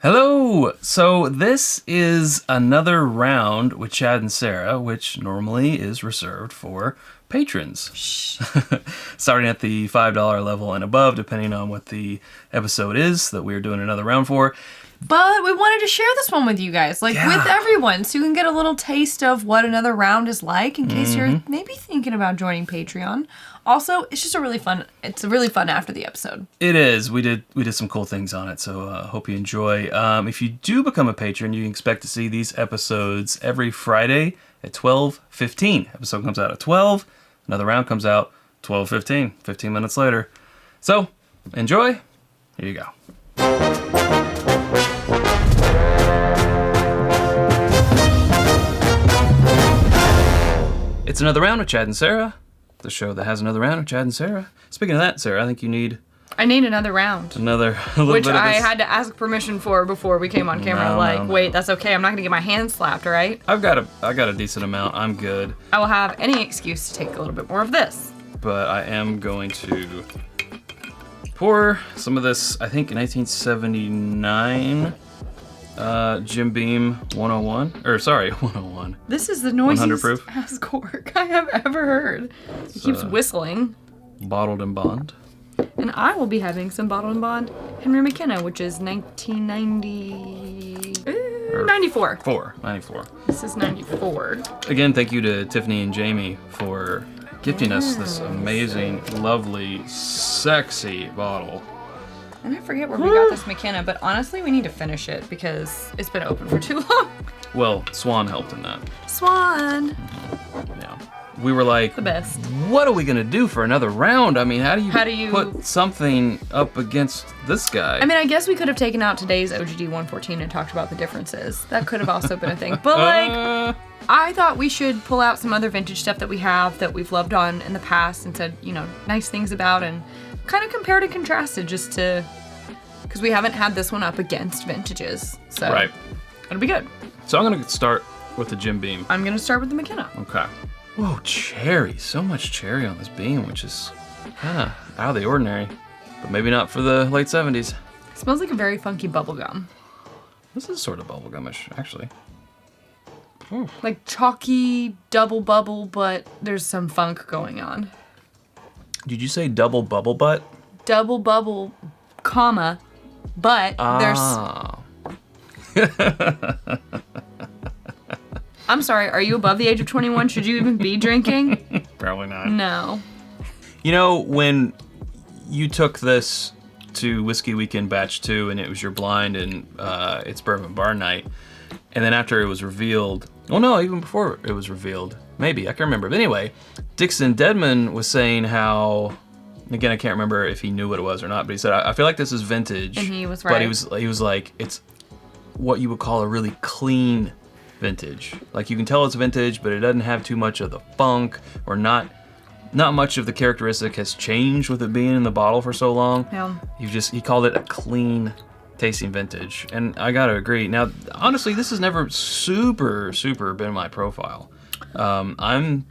Hello! So this is another round with Chad and Sarah, which normally is reserved for patrons. Starting at the $5 level and above, depending on what the episode is that we're doing another round for. But we wanted to share this one with you guys, with everyone, so you can get a little taste of what another round is like in case you're maybe thinking about joining Patreon. Also, it's just a really fun after the episode. It is. We did some cool things on it, so hope you enjoy. If you do become a patron, you can expect to see these episodes every Friday at 12:15. Episode comes out at 12. Another round comes out 12:15, 15 minutes later. So, enjoy. Here you go. It's another round with Chad and Sarah. The show that has another round with Chad and Sarah. Speaking of that, Sarah, I think you need... I need another round. Which I had to ask permission for before we came on camera. No. Wait, that's okay. I'm not going to get my hand slapped, all right? I got a decent amount. I'm good. I will have any excuse to take a little bit more of this. But I am going to pour some of this, I think, 1979 Jim Beam 101. This is the noisiest 100 proof ass cork I have ever heard. It keeps whistling. Bottled in Bond. And I will be having some Bottled in Bond Henry McKenna, which is 94. 94. This is 94. Again, thank you to Tiffany and Jamie for gifting us this amazing, lovely, sexy bottle. And I forget where we got this McKenna, but honestly, we need to finish it because it's been open for too long. Well, Swan helped in that. Swan! Yeah. We were like, the best. What are we going to do for another round? I mean, how do you put something up against this guy? I mean, I guess we could have taken out today's OGD 114 and talked about the differences. That could have also been a thing. But, I thought we should pull out some other vintage stuff that we have that we've loved on in the past and said, nice things about and kind of compared and contrasted just to, because we haven't had this one up against vintages. So, right. It'll be good. So I'm going to start with the Jim Beam. I'm going to start with the McKenna. Okay. Whoa, cherry. So much cherry on this beam, which is kind of out of the ordinary. But maybe not for the late 70s. It smells like a very funky bubblegum. This is sort of bubblegumish, actually. Like chalky double bubble, but there's some funk going on. Did you say double bubble butt? Double bubble, comma, but there's... I'm sorry, are you above the age of 21? Should you even be drinking? Probably not. No. When you took this to Whiskey Weekend Batch 2 and it was your blind and it's Bourbon Bar Night, and then after it was revealed, even before it was revealed, maybe, I can't remember. But anyway, Dixon Deadman was saying how, again, I can't remember if he knew what it was or not, but he said, I feel like this is vintage. And he was right. But he was like, it's what you would call a really clean vintage. Like, you can tell it's vintage, but it doesn't have too much of the funk, or not much of the characteristic has changed with it being in the bottle for so long. Yeah. He called it a clean tasting vintage, and I gotta agree. Now, honestly, this has never super been my profile. I'm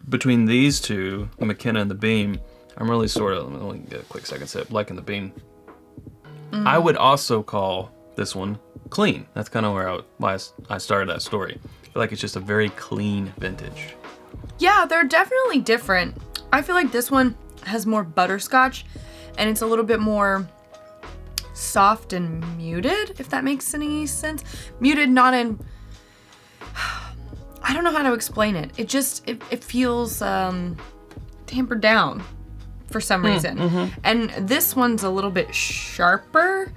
between these two, the McKenna and the Beam. I'm really let me get a quick second sip, liking the Beam. I would also call this one clean. That's kind of why I started that story. I feel like it's just a very clean vintage. Yeah, they're definitely different. I feel like this one has more butterscotch, and it's a little bit more soft and muted, if that makes any sense. Muted, not in... I don't know how to explain it. It just, it feels tampered down for some reason. Mm-hmm. And this one's a little bit sharper,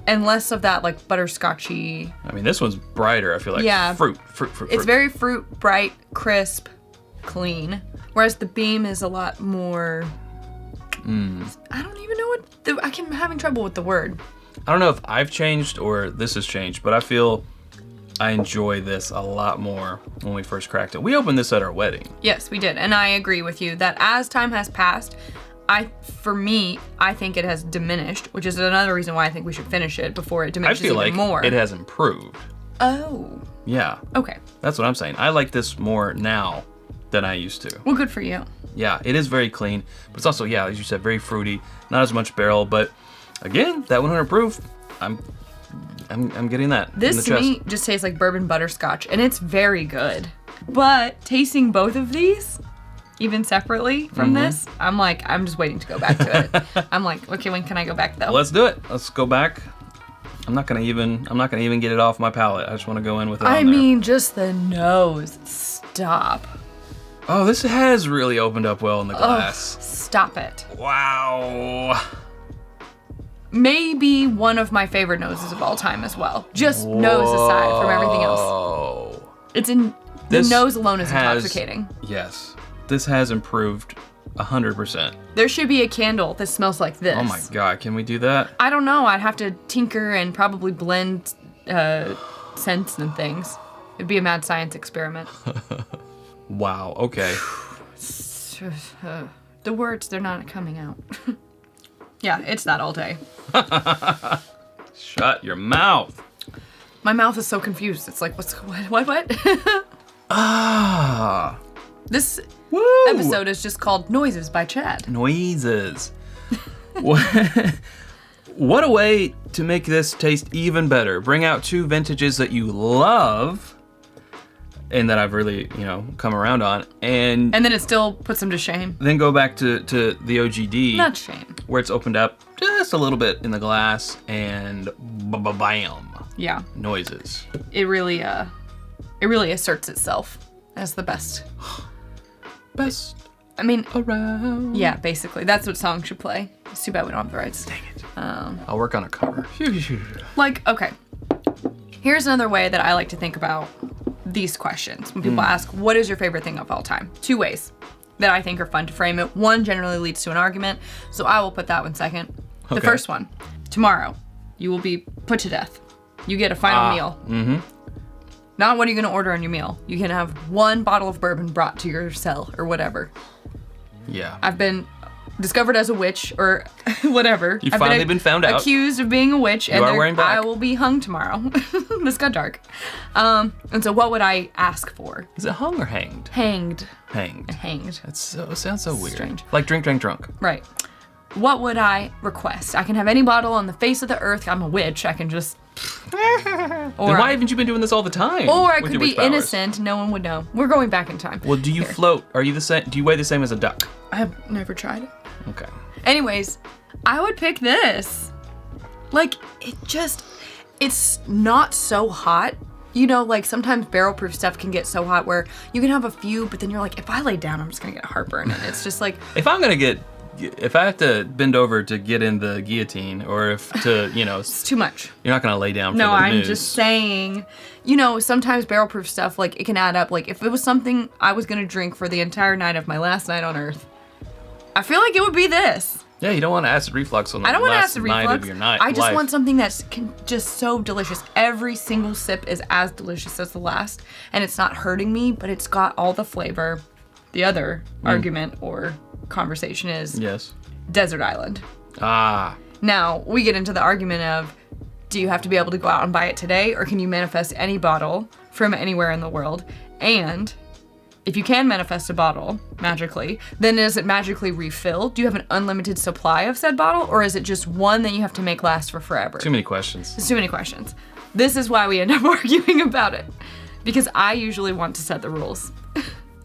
and less of that like butterscotchy. I mean, this one's brighter. I feel like fruit. It's very fruit, bright, crisp, clean. Whereas the Beam is a lot more... I don't even know I'm having trouble with the word. I don't know if I've changed or this has changed, but I feel I enjoy this a lot more when we first cracked it. We opened this at our wedding. Yes, we did. And I agree with you that as time has passed, I think it has diminished, which is another reason why I think we should finish it before it diminishes even more. I feel like it has improved. Oh. Yeah. Okay. That's what I'm saying. I like this more now than I used to. Well, good for you. Yeah, it is very clean, but it's also, as you said, very fruity. Not as much barrel, but Again, that 100 proof. I'm getting that. in This the to chest. me just tastes like bourbon butterscotch, and it's very good. But tasting both of these, even separately from this, I'm like, I'm just waiting to go back to it. I'm like, okay, when can I go back though? Let's do it. Let's go back. I'm not gonna even get it off my palate. I just want to go in with it. I on there. mean, just the nose. Stop. Oh, this has really opened up well in the glass. Stop it. Wow. Maybe one of my favorite noses of all time as well. Just nose aside from everything else. Oh. It's in the nose alone is intoxicating. Yes. This has improved 100%. There should be a candle that smells like this. Oh my god, can we do that? I don't know. I'd have to tinker and probably blend scents and things. It'd be a mad science experiment. Wow, okay. The words, they're not coming out. Yeah, it's that all day. Shut your mouth. My mouth is so confused. It's like, what? Ah. This Woo. episode is just called Noises by Chad. Noises. What a way to make this taste even better. Bring out two vintages that you love and that I've really, come around on. And then it still puts them to shame. then go back to the OGD. Not shame. Where it's opened up just a little bit in the glass and bam. Yeah. Noises. It really asserts itself as the best. Best I mean, around. yeah, basically. That's what songs should play. It's too bad we don't have the rights. Dang it. I'll work on a cover. Like, okay. Here's another way that I like to think about these questions. When people ask, what is your favorite thing of all time? Two ways that I think are fun to frame it. One generally leads to an argument, so I will put that one second. The Okay. first one, tomorrow, you will be put to death. You get a final meal. Mm-hmm. Not what are you going to order on your meal. You can have one bottle of bourbon brought to your cell or whatever. Yeah. I've been discovered as a witch or whatever. You've I've finally been found out. Accused of being a witch, and are wearing black. I will be hung tomorrow. This got dark. And so what would I ask for? Is it hung or hanged? Hanged. Hanged. Hanged. That sounds so weird. Strange. Like drink, drunk. Right. What would I request? I can have any bottle on the face of the earth. I'm a witch. I can just... Then why haven't you been doing this all the time? Or I with could your be witch powers? innocent. No one would know. We're going back in time. Well, do you Here. float? Are you the same? Do you weigh the same as a duck? I have never tried it. Okay. Anyways, I would pick this. Like, it's not so hot. Like sometimes barrel proof stuff can get so hot where you can have a few, but then you're like, if I lay down, I'm just gonna get heartburn. And it's just like, If I have to bend over to get in the guillotine, or if to, it's too much. you're not gonna lay down for No, the I'm news. just saying, sometimes barrel proof stuff, like it can add up. Like if it was something I was gonna drink for the entire night of my last night on Earth, I feel like it would be this. Yeah, you don't want acid reflux on the I don't want last acid night reflux. of your night. I just life. want something that's just so delicious. Every single sip is as delicious as the last, and it's not hurting me, but it's got all the flavor. The other argument or conversation is Yes. desert island. Ah. Now, we get into the argument of, do you have to be able to go out and buy it today, or can you manifest any bottle from anywhere in the world? And if you can manifest a bottle magically, then is it magically refilled? Do you have an unlimited supply of said bottle, or is it just one that you have to make last for forever? Too many questions. There's too many questions. This is why we end up arguing about it, because I usually want to set the rules.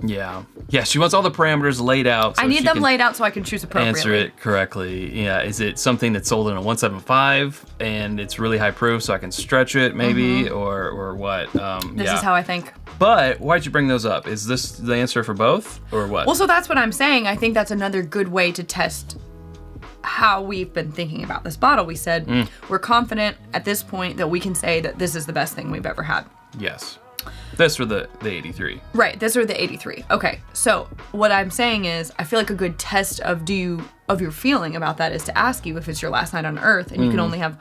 Yeah. Yeah, she wants all the parameters laid out. So I need she them can laid out so I can choose appropriately. answer it correctly. Yeah. Is it something that's sold in a 175 and it's really high proof so I can stretch it maybe, or what? This is how I think. But why'd you bring those up? Is this the answer for both, or what? Well, so that's what I'm saying. I think that's another good way to test how we've been thinking about this bottle. We said we're confident at this point that we can say that this is the best thing we've ever had. Yes. This for the 83. Right, this are the 83. Okay, so what I'm saying is, I feel like a good test of your feeling about that is to ask you if it's your last night on Earth, and you can only have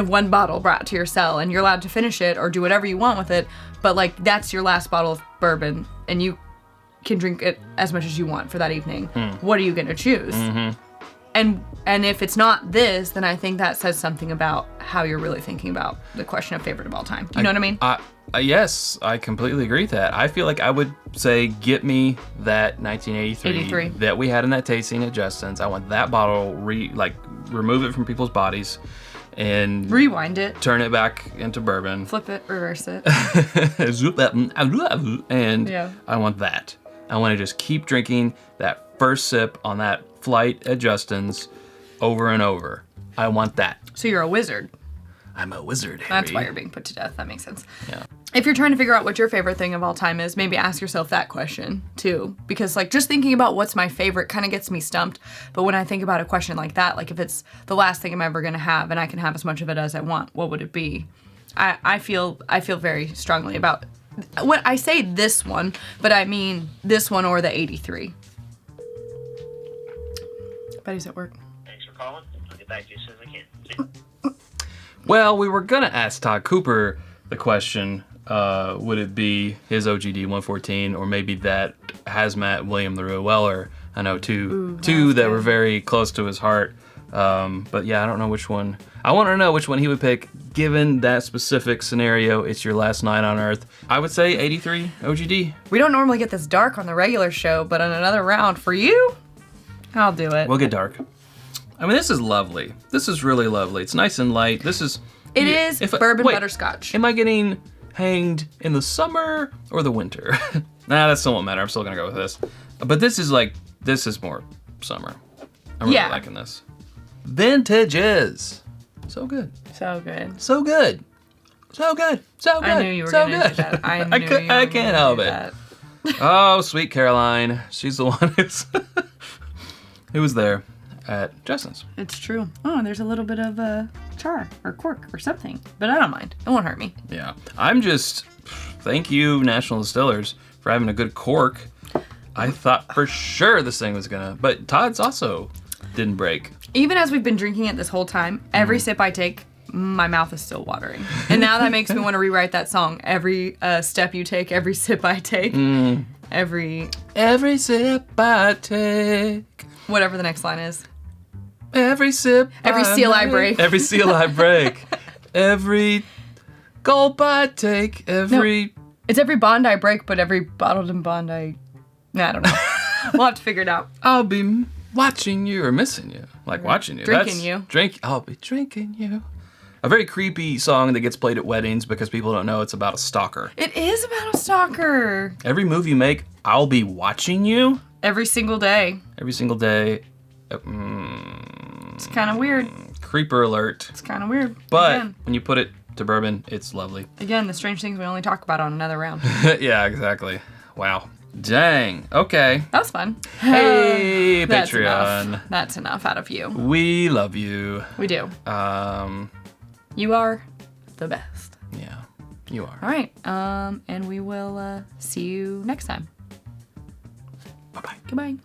one bottle brought to your cell, and you're allowed to finish it or do whatever you want with it, but like that's your last bottle of bourbon, and you can drink it as much as you want for that evening. What are you gonna choose? And if it's not this, then I think that says something about how you're really thinking about the question of favorite of all time. Do you know what I mean? Yes, I completely agree with that. I feel like I would say get me that 1983 that we had in that tasting at Justin's. I want that bottle, remove it from people's bodies and rewind it, turn it back into bourbon, flip it, reverse it. And yeah. I want that. I want to just keep drinking that first sip on that flight at Justin's over and over. I want that. So you're a wizard. I'm a wizard, Harry. That's why you're being put to death. That makes sense. Yeah. If you're trying to figure out what your favorite thing of all time is, maybe ask yourself that question too. Because like just thinking about what's my favorite kind of gets me stumped. But when I think about a question like that, like if it's the last thing I'm ever going to have and I can have as much of it as I want, what would it be? I feel very strongly about when I say this one, but I mean this one or the 83. Buddy's at work. Thanks for calling. I'll get back to you as soon as I can. Well, we were going to ask Todd Cooper the question, would it be his OGD 114 or maybe that Hazmat William LaRue Weller? I know two that were very close to his heart. But yeah, I don't know which one. I want to know which one he would pick given that specific scenario. It's your last night on Earth. I would say 83 OGD. We don't normally get this dark on the regular show, but on another round for you, I'll do it. We'll get dark. I mean, this is lovely. This is really lovely. It's nice and light. This is... It is bourbon butterscotch. Am I getting hanged in the summer or the winter? Nah, that still won't matter. I'm still going to go with this. But this is more summer. I'm really liking this. Vintages. So good. So good. So good. So good. So good. I knew you were going to do that. I can't help it. Oh, sweet Caroline. She's the one who was there at Justin's. It's true. Oh, there's a little bit of char or cork or something, but I don't mind. It won't hurt me. Yeah. Thank you, National Distillers, for having a good cork. I thought for sure this thing was but Todd's also didn't break. Even as we've been drinking it this whole time, every sip I take, my mouth is still watering. And now that makes me want to rewrite that song. Every step you take, every sip I take, every sip I take. Whatever the next line is. Every sip Every seal I break. Every seal I break. Every gulp I take. It's every bond I break, but every bottled in bond I don't know. We'll have to figure it out. I'll be watching you or missing you. Like watching you. I'll be drinking you. A very creepy song that gets played at weddings because people don't know it's about a stalker. It is about a stalker. Every move you make, I'll be watching you. Every single day. Every single day. It's kind of weird. Creeper alert. It's kind of weird. But when you put it to bourbon, it's lovely. Again, the strange things we only talk about on another round. Yeah, exactly. Wow. Dang. Okay. That was fun. Hey, That's Patreon. Enough. That's enough out of you. We love you. We do. You are the best. Yeah, you are. All right. And we will see you next time. Bye-bye. Goodbye.